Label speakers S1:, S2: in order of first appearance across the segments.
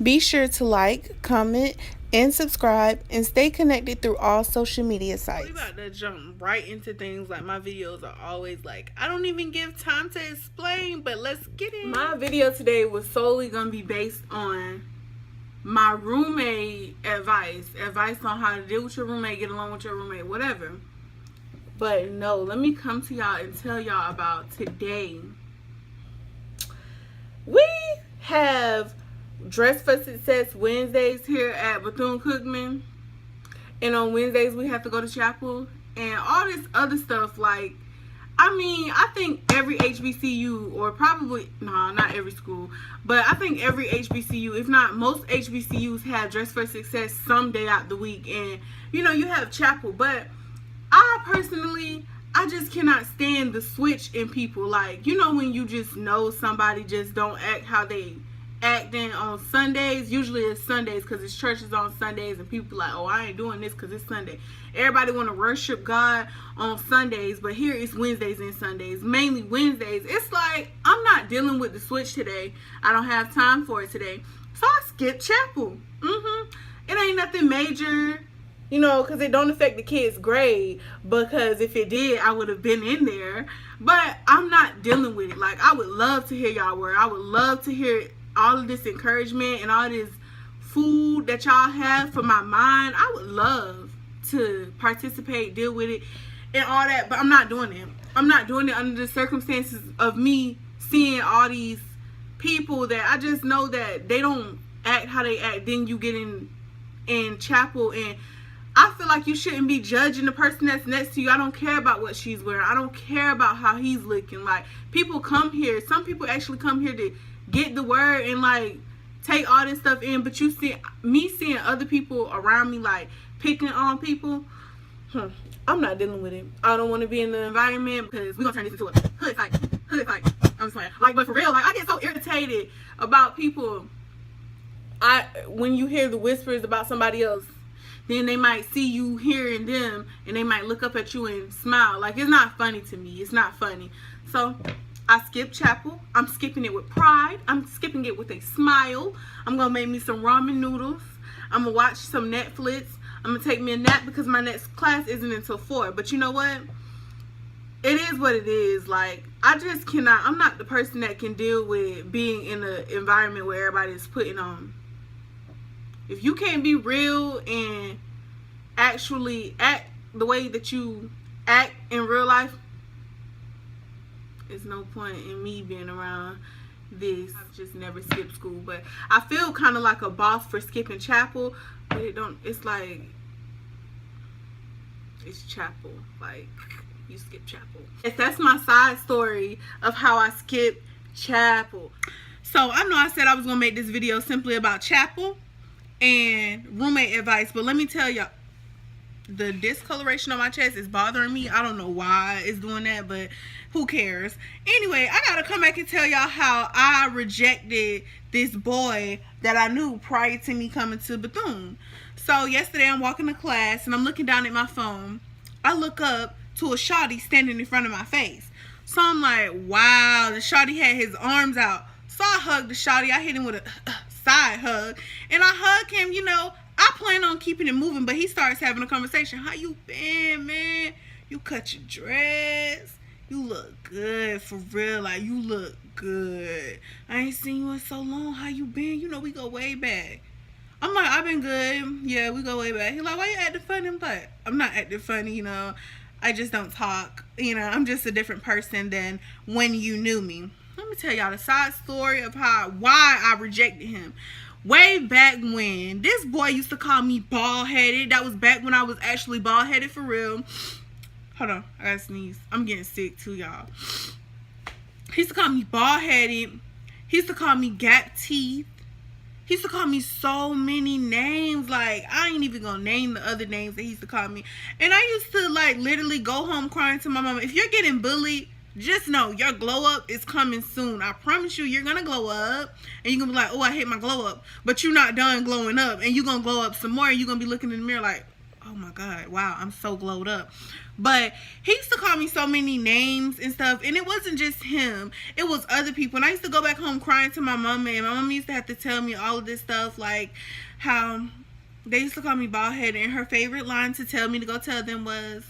S1: Be sure to like, comment, and subscribe, and stay connected through all social media sites. We're about to jump right into things. Like, my videos are always like, I don't even give time to explain, but let's get it. My video today was solely going to be based on my roommate advice on how to deal with your roommate, get along with your roommate, whatever. But no, let me come to y'all and tell y'all about today. We have Dress for Success Wednesdays here at Bethune-Cookman, and on Wednesdays we have to go to chapel and all this other stuff. Like, I mean, I think every HBCU, or probably, no, not every school, but I think every HBCU, if not most HBCUs, have Dress for Success some day out the week. And, you know, you have chapel. But I personally, I just cannot stand the switch in people. Like, you know, when you just know somebody just don't act how they acting on Sundays. Usually it's Sundays because it's churches on Sundays, and people like, oh, I ain't doing this because it's Sunday. Everybody want to worship God on Sundays, but here it's Wednesdays and Sundays, mainly Wednesdays. It's like, I'm not dealing with the switch today. I don't have time for it today, so I skip chapel. It ain't nothing major, you know, because it don't affect the kids' grade, because if it did, I would have been in there. But I'm not dealing with it. Like, I would love to hear y'all word. I would love to hear all of this encouragement and all this food that y'all have for my mind. I would love to participate, deal with it, and all that, but I'm not doing it. I'm not doing it under the circumstances of me seeing all these people that I just know that they don't act how they act. Then you get in chapel, and I feel like you shouldn't be judging the person that's next to you. I don't care about what she's wearing. I don't care about how he's looking. Like, people come here. Some people actually come here to get the word and like take all this stuff in. But you see me seeing other people around me like picking on people. I'm not dealing with it. I don't want to be in the environment, because we're gonna turn this into a hood fight. I'm just playing. Like, but for real, like, I get so irritated about people. When you hear the whispers about somebody else, then they might see you hearing them, and they might look up at you and smile. Like, it's not funny to me. It's not funny. So I skip chapel. I'm skipping it with pride. I'm skipping it with a smile. I'm gonna make me some ramen noodles. I'm gonna watch some Netflix. I'm gonna take me a nap, because my next class isn't until 4. But you know what? It is what it is. Like, I just cannot. I'm not the person that can deal with being in an environment where everybody is putting on. If you can't be real and actually act the way that you act in real life, there's no point in me being around this. I've just never skipped school, but I feel kind of like a boss for skipping chapel. But it don't. It's like, it's chapel. Like, you skip chapel. Yes, that's my side story of how I skip chapel. So I know I said I was gonna make this video simply about chapel and roommate advice, but let me tell y'all, the discoloration on my chest is bothering me. I don't know why it's doing that, but who cares? Anyway, I gotta come back and tell y'all how I rejected this boy that I knew prior to me coming to Bethune. So yesterday I'm walking to class and I'm looking down at my phone. I look up to a shawty standing in front of my face. So I'm like, wow, the shawty had his arms out. So I hugged the shawty. I hit him with a side hug, and I hug him. You know, I plan on keeping it moving, but he starts having a conversation. How you been, man? You cut your dress. You look good, for real. Like, you look good. I ain't seen you in so long. How you been? You know, we go way back. I'm like, I've been good. Yeah, we go way back. He's like, why you acting funny? I'm like, I'm not acting funny, you know. I just don't talk. You know, I'm just a different person than when you knew me. Let me tell y'all the side story of why I rejected him. Way back when, this boy used to call me bald-headed. That was back when I was actually bald-headed for real. Hold on, I gotta sneeze. I'm getting sick too, y'all. He used to call me bald-headed. He used to call me gap teeth. He used to call me so many names. Like, I ain't even gonna name the other names that he used to call me. And I used to, like, literally go home crying to my mama. If you're getting bullied, just know your glow up is coming soon. I promise you, you're gonna glow up. And you're gonna be like, oh, I hate my glow up. But you're not done glowing up. And you're gonna glow up some more. And you're gonna be looking in the mirror like, Oh my God. Wow, I'm so glowed up. But he used to call me so many names and stuff. And it wasn't just him. It was other people. And I used to go back home crying to my mama. And my mama used to have to tell me all of this stuff. Like how they used to call me bald head. And her favorite line to tell me to go tell them was,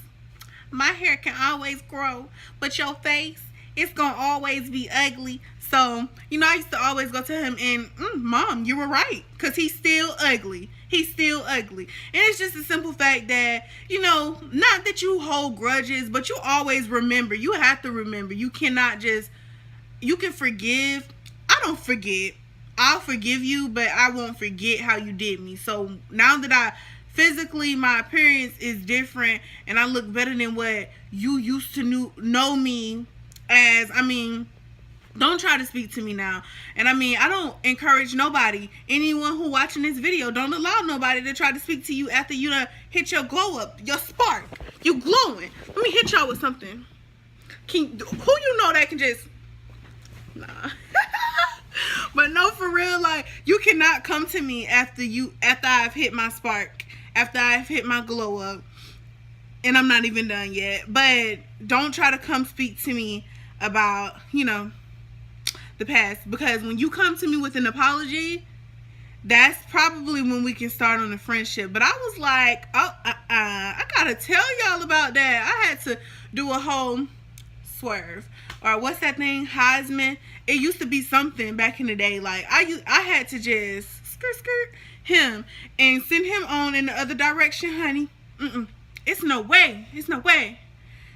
S1: my hair can always grow, but your face, it's going to always be ugly. So, you know, I used to always go to him and, Mom, you were right. Because he's still ugly. He's still ugly. And it's just a simple fact that, you know, not that you hold grudges, but you always remember. You have to remember. You cannot just, you can forgive. I don't forget. I'll forgive you, but I won't forget how you did me. So now that I physically, my appearance is different and I look better than what you used to know me as, I mean, don't try to speak to me now. And I mean, I don't encourage nobody, anyone who watching this video, don't allow nobody to try to speak to you after you done hit your glow up, your spark. You glowing. Let me hit y'all with something. Who you know that can just, nah. But no, for real, like, you cannot come to me after I've hit my spark, after I've hit my glow up, and I'm not even done yet. But don't try to come speak to me about, you know, the past, because when you come to me with an apology, that's probably when we can start on a friendship. But I was like, oh, I gotta tell y'all about that. I had to do a whole swerve, or what's that thing, Heisman. It used to be something back in the day. Like I had to just skirt him and send him on in the other direction, honey. It's no way. It's no way.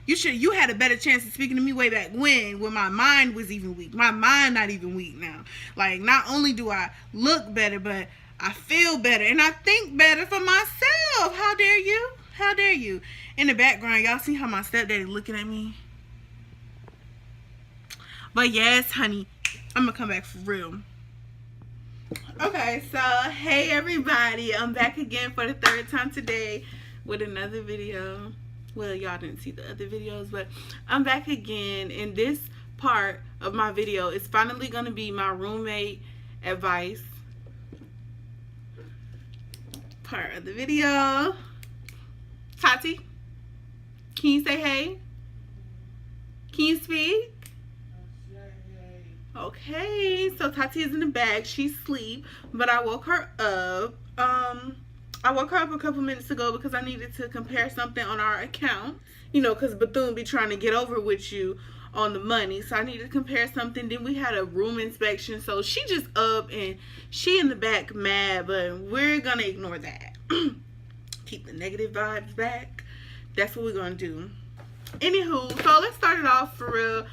S1: You had a better chance of speaking to me way back when my mind was even weak. My mind not even weak now. Like, not only do I look better, but I feel better and I think better for myself. How dare you? How dare you? In the background, y'all see how my stepdaddy looking at me? But yes, honey, I'm gonna come back for real. Okay, so hey everybody, I'm back again for the third time today with another video. Well, y'all didn't see the other videos, but I'm back again. And this part of my video is finally going to be my roommate advice part of the video. Tati, can you say hey? Can you speak? Okay, so Tati is in the bag. She's asleep, but I woke her up. I woke her up a couple minutes ago because I needed to compare something on our account. You know, because Bethune be trying to get over with you on the money. So I needed to compare something. Then we had a room inspection. So she just up and she in the back mad. But we're going to ignore that. Keep the negative vibes back. That's what we're going to do. Anywho, so let's start it off for real.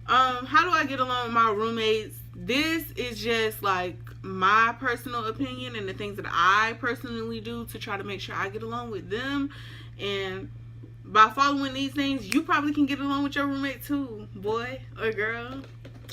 S1: How do I get along with my roommates? This is just like my personal opinion and the things that I personally do to try to make sure I get along with them. And by following these things, you probably can get along with your roommate too, boy or girl.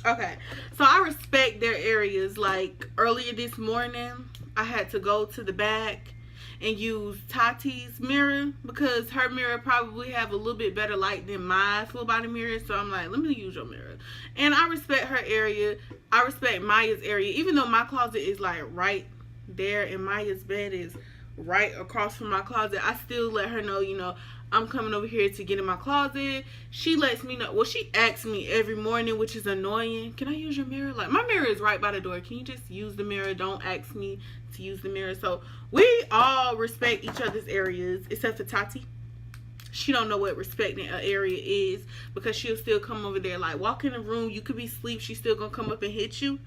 S1: Okay, so I respect their areas. Like earlier this morning, I had to go to the back and use Tati's mirror because her mirror probably have a little bit better light than my full body mirror. So I'm like, let me use your mirror. And I respect her area. I respect Maya's area. Even though my closet is like right there and Maya's bed is right across from my closet, I still let her know, you know, I'm coming over here to get in my closet. She lets me know. Well, she asks me every morning, which is annoying. Can I use your mirror? Like, my mirror is right by the door. Can you just use the mirror? Don't ask me to use the mirror. So we all respect each other's areas, except for Tati. She don't know what respecting an area is because she'll still come over there. Like, walk in the room, you could be asleep, she's still gonna come up and hit you.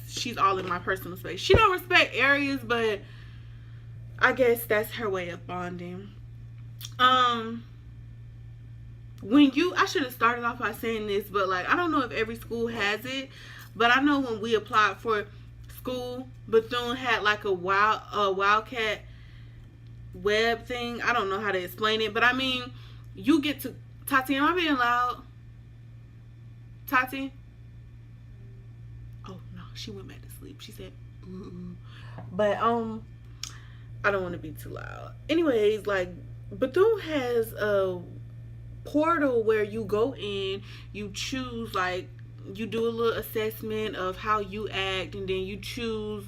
S1: She's all in my personal space. She don't respect areas, but I guess that's her way of bonding. I should have started off by saying this, but like, I don't know if every school has it, but I know when we applied for school, Bethune had like a Wildcat web thing. I don't know how to explain it, but I mean, you get to, Tati, am I being loud? Tati? Oh no, she went back to sleep. She said, but I don't want to be too loud. Anyways, like, Bethune has a portal where you go in, you choose, like, you do a little assessment of how you act, and then you choose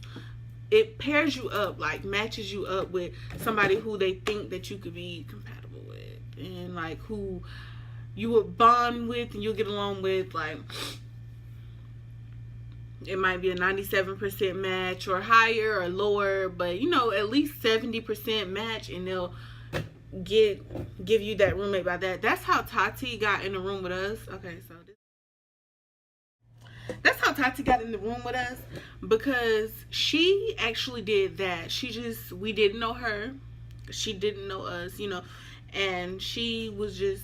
S1: it pairs you up, like matches you up with somebody who they think that you could be compatible with, and like who you would bond with and you'll get along with. Like, it might be a 97% match or higher or lower, but you know, at least 70% match, and they'll give you that roommate by that. That's how Tati got in the room with us. Okay, so that's how Tati got in the room with us, because she actually did that. We didn't know her, she didn't know us, you know, and she was just,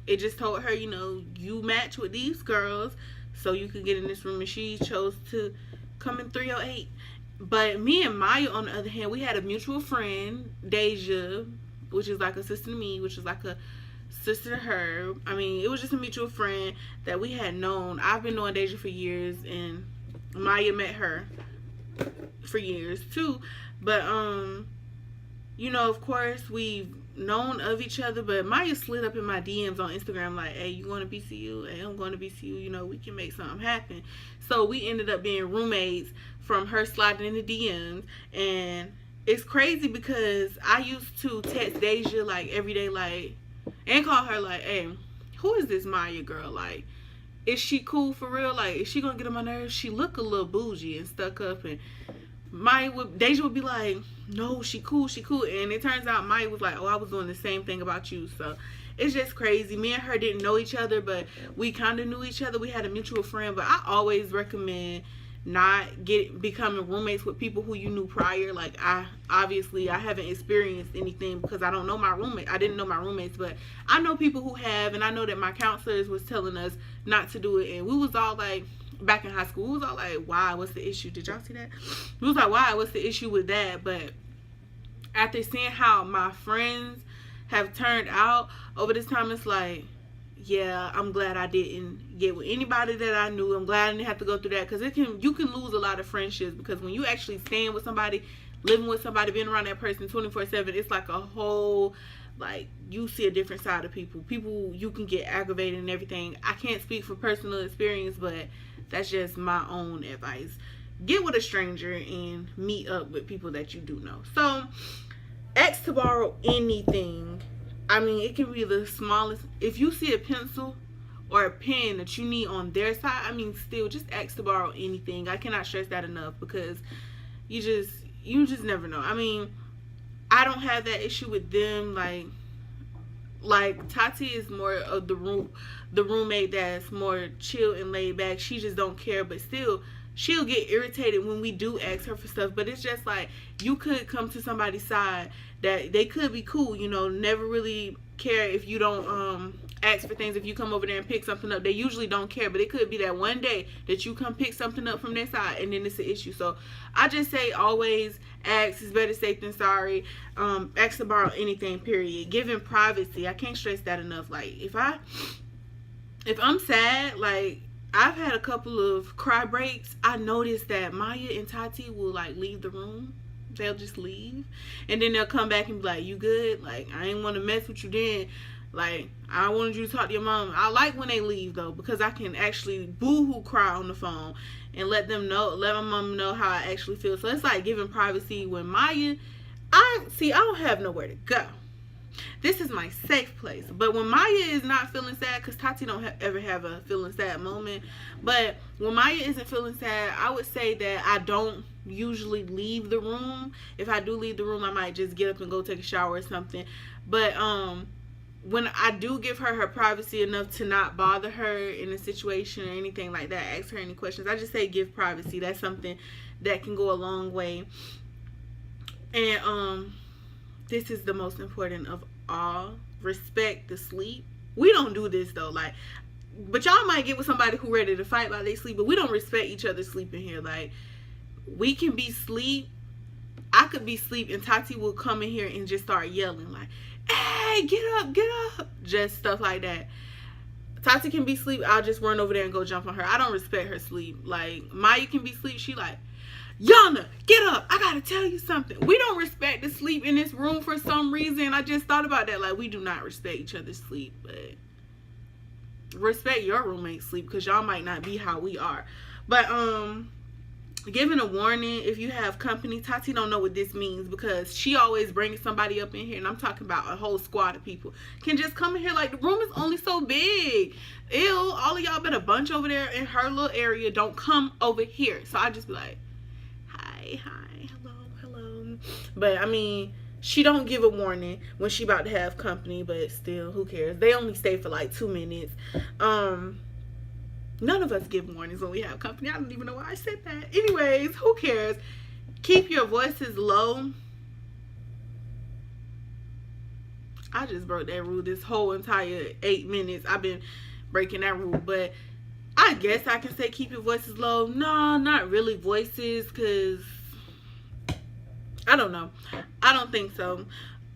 S1: it just told her, you know, you match with these girls, so you could get in this room, and she chose to come in 308. But me and Maya, on the other hand, we had a mutual friend, Deja, which is like a sister to me, which is like a sister to her. I mean, it was just a mutual friend that we had known. I've been knowing Deja for years, and Maya met her for years too. But you know, of course, we've known of each other, but Maya slid up in my DMs on Instagram like, hey, you going to BCU? Hey, I'm going to BCU, you know, we can make something happen. So we ended up being roommates from her sliding in the DMs. And it's crazy because I used to text Deja like every day, like, and call her like, hey, who is this Maya girl? Like, is she cool for real? Like, is she gonna get on my nerves? She look a little bougie and stuck up, and Deja would be like, no, she cool, and it turns out Maya was like, oh, I was doing the same thing about you. So it's just crazy. Me and her didn't know each other, but we kind of knew each other. We had a mutual friend. But I always recommend not becoming roommates with people who you knew prior. Like, I haven't experienced anything because I don't know my roommate. I didn't know my roommates, but I know people who have, and I know that my counselors was telling us not to do it, and we was all like, back in high school, we was all like, why, what's the issue? Did y'all see that? We was like, why, what's the issue with that? But after seeing how my friends have turned out over this time, it's like, yeah, I'm glad I didn't get with anybody that I knew. I'm glad I didn't have to go through that, because you can lose a lot of friendships, because when you actually staying with somebody, living with somebody, being around that person 24/7, it's like a whole, like, you see a different side of people. You can get aggravated and everything. I can't speak from personal experience, but that's just my own advice. Get with a stranger and meet up with people that you do know. So, ask to borrow anything. I mean, it can be the smallest. If you see a pencil or a pen that you need on their side, I mean, still, just ask to borrow anything. I cannot stress that enough, because you just never know. I mean, I don't have that issue with them. Like Tati is more of the roommate that's more chill and laid back. She just don't care, but still, she'll get irritated when we do ask her for stuff. But it's just like, you could come to somebody's side that they could be cool, you know, never really care if you don't ask for things. If you come over there and pick something up, they usually don't care. But it could be that one day that you come pick something up from their side, and then it's an issue. So I just say, always ask. It's better safe than sorry. Ask to borrow anything, period. Giving privacy, I can't stress that enough. Like, if I'm sad, like, I've had a couple of cry breaks. I noticed that Maya and Tati will, like, leave the room. They'll just leave, and then they'll come back and be like, you good? Like, I ain't want to mess with you then. Like, I wanted you to talk to your mom. I like when they leave, though, because I can actually boo-hoo cry on the phone and let my mom know how I actually feel. So it's like giving privacy. When Maya, I don't have nowhere to go. This is my safe place. But when Maya is not feeling sad, because Tati don't ever have a feeling sad moment, but when Maya isn't feeling sad, I would say that I don't usually leave the room. If I do leave the room, I might just get up and go take a shower or something. But when I do give her privacy enough to not bother her in a situation or anything like that, ask her any questions, I just say give privacy. That's something that can go a long way. And this is the most important of all. Respect the sleep. We don't do this though, like, but y'all might get with somebody who ready to fight while they sleep, but we don't respect each other's sleep in here. Like, we can be sleep, I could be sleep, and Tati will come in here and just start yelling like, hey, get up, just stuff like that. Tati can be sleep, I'll just run over there and go jump on her. I don't respect her sleep. Like, Maya can be sleep, she like, Yana, get up, I gotta tell you something. We don't respect the sleep in this room for some reason. I just thought about that. Like, we do not respect each other's sleep, but respect your roommate's sleep, because y'all might not be how we are. But giving a warning if you have company. Tati don't know what this means because she always brings somebody up in here, and I'm talking about a whole squad of people can just come in here. Like, the room is only so big. Ew, all of y'all better bunch over there in her little area. Don't come over here. So I just be like, hi, hello. But I mean, she don't give a warning when she about to have company, but still, who cares? They only stay for like 2 minutes. None of us give warnings when we have company. I don't even know why I said that. Anyways, who cares? Keep your voices low. I just broke that rule this whole entire 8 minutes. I've been breaking that rule. But I guess I can say keep your voices low. No, not really voices, because I don't know. I don't think so.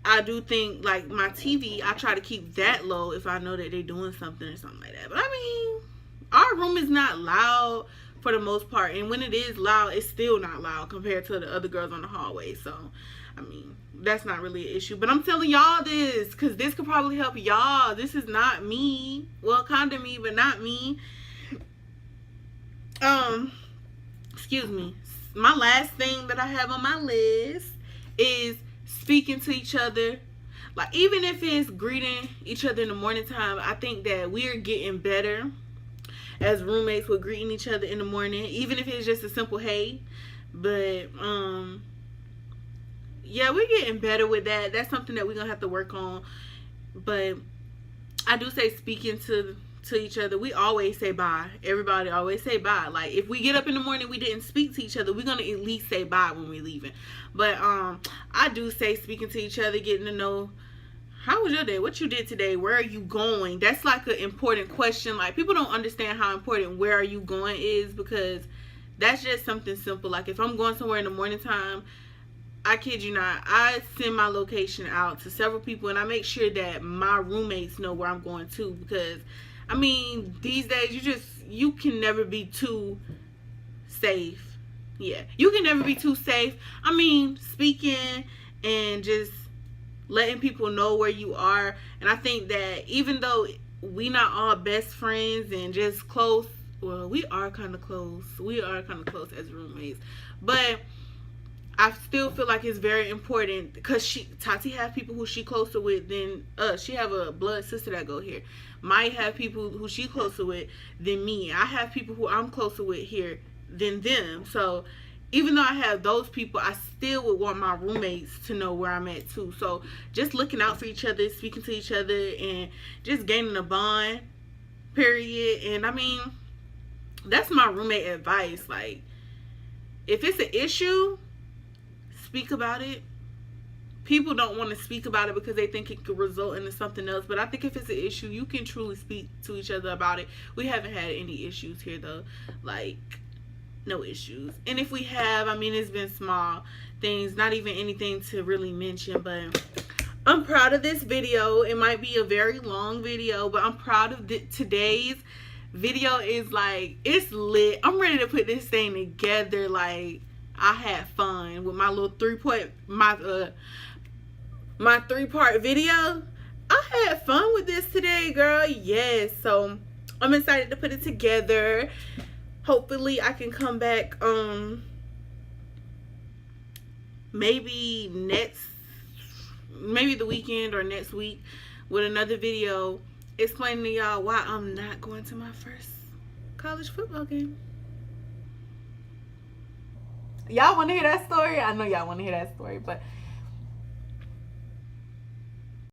S1: I do think, like, my TV, I try to keep that low if I know that they're doing something or something like that. But I mean, our room is not loud for the most part, and when it is loud, it's still not loud compared to the other girls on the hallway. So I mean, that's not really an issue. But I'm telling y'all this because this could probably help y'all. This is not me. Well, kind of me, but not me. Excuse me. My last thing that I have on my list is speaking to each other. Like, even if it's greeting each other in the morning time, I think that we're getting better as roommates with greeting each other in the morning, even if it's just a simple hey. But yeah, we're getting better with that. That's something that we're gonna have to work on. But I do say speaking to each other. We always say bye. Everybody always say bye. Like, if we get up in the morning, we didn't speak to each other, we're gonna at least say bye when we're leaving. But I do say speaking to each other, getting to know, how was your day? What you did today? Where are you going? That's like an important question. Like, people don't understand how important where are you going is, because that's just something simple. Like, if I'm going somewhere in the morning time, I kid you not, I send my location out to several people, and I make sure that my roommates know where I'm going to, because I mean, these days you can never be too safe. Yeah, you can never be too safe. I mean, speaking and just letting people know where you are. And I think that even though we not all best friends and just close, well, we are kind of close. We are kind of close as roommates. But I still feel like it's very important, because Tati have people who she closer with than us. She have a blood sister that go here. Might have people who she closer with than me. I have people who I'm closer with here than them. So even though I have those people, I still would want my roommates to know where I'm at too. So just looking out for each other, speaking to each other, and just gaining a bond, period. And I mean, that's my roommate advice. Like, if it's an issue, speak about it. People don't want to speak about it because they think it could result into something else. But I think if it's an issue, you can truly speak to each other about it. We haven't had any issues here though. Like, no issues. And if we have, I mean, it's been small things, not even anything to really mention. But I'm proud of this video. It might be a very long video, but I'm proud of today's video. Is like, it's lit. I'm ready to put this thing together. Like, I had fun with my little my 3-part video. I had fun with this today, girl. Yes. So I'm excited to put it together. Hopefully I can come back maybe the weekend or next week with another video explaining to y'all why I'm not going to my first college football game. Y'all want to hear that story? I know y'all want to hear that story, but